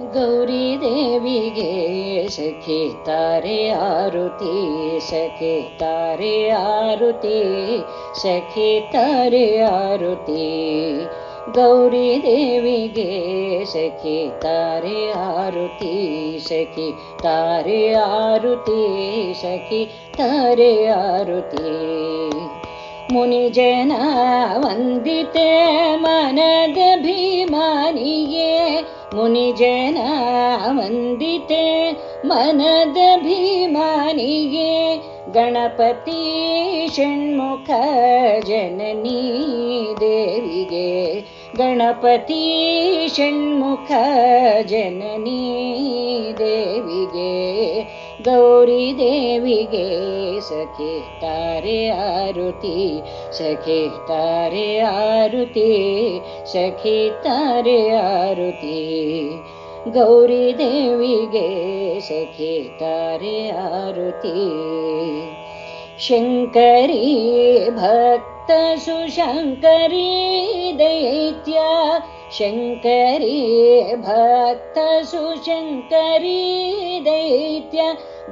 ಗೌರಿ ದೇವಿಗೆ ಸಖಿ ತಾರೆ ಆರುತಿ, ಸಖಿ ತಾರೆ ಆರುತಿ, ಸಖಿ ತಾರೆ ಆರುತಿ. ಗೌರಿ ದೇವಿಗೆ ಸಖಿ ತಾರೆ ಆರುತಿ, ಸಖಿ ತಾರೆ ಆರುತಿ, ಸಖಿ ತಾರೆ ಆರುತಿ. ಮುನಿಜನ ವಂದಿತೆ ಮನದ ಭೀಮಾನಿಗೆ, ಮುನಿಜನ ವಂದಿತೆ ಮನದ ಭೀಮಾನಿಗೆ. ಗಣಪತಿ ಷಣ್ಮುಖ ಜನನೀ ದೇವಿಗೆ, ಗಣಪತಿ ಷಣ್ಮುಖ ಜನನೀ ದೇವಿಗೆ. ಗೌರಿ ದೇವಿಗೆ ಸಖಿ ತಾರೆ ಆರುತಿ, ಸಖಿ ತಾರೆ ಆರುತಿ, ಸಖಿ ತಾರೆ ಆರುತಿ. ಗೌರಿ ದೇವಿಗೆ ಸಖಿ ತಾರೆ ಆರುತಿ. ಶಂಕರಿ ಭಕ್ತ ಸುಶಂಕರಿ ದೈತ್ಯ, ಶಂಕರಿ ಭಕ್ತ ಸುಶಂಕರಿ ದೈತ್ಯ.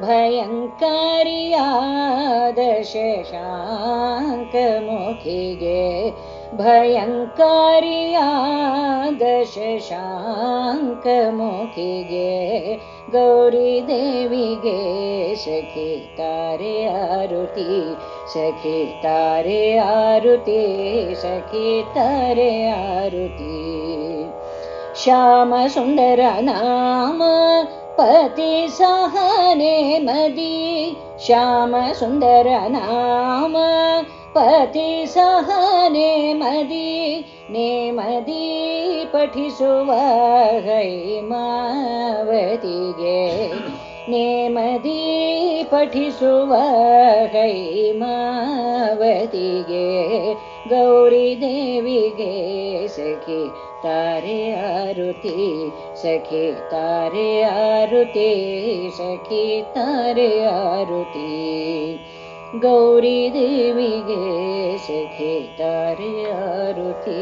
ಭಯಂಕರಿಯಾದ ಶಶಾಂಕ ಮುಖಿಗೆ, ಭಯಂಕರಿಯಾದ ಶಶಾಂಕ ಮುಖಿಗೆ. ಗೌರಿ ದೇವಿಗೆ ಸಖಿ ತಾರೆ ಆರುತಿ, ಸಖಿ ತಾರೆ ಆರುತಿ, ಸಖಿ ತಾರೆ ಆರುತಿ. ಶ್ಯಾಮ ಸುಂದರ ನಾಮ ಪತಿ ಸಹನೆ ಮದಿ, ಶ್ಯಾಮ ಸುಂದರ ನಾಮ ಪತಿ ಸಹನೆ ಮದಿ. ನೇಮದಿ ಪಠಿಸುವ ಹೈಮಾವತಿಗೆ, ನೇಮದಿ ಪಠಿಸುವ ಹೈಮಾವತಿಗೆ. ಗೌರಿ ದೇವಿಗೆ ಸಖಿ ತಾರೆ ಆರುತಿ, ಸಖಿ ತಾರೆ ಆರುತಿ, ಸಖಿ ತಾರೆ ಆರುತಿ. ಗೌರಿ ದೇವಿಗೆ ಸಖಿ ತಾರೆ ಆರುತಿ.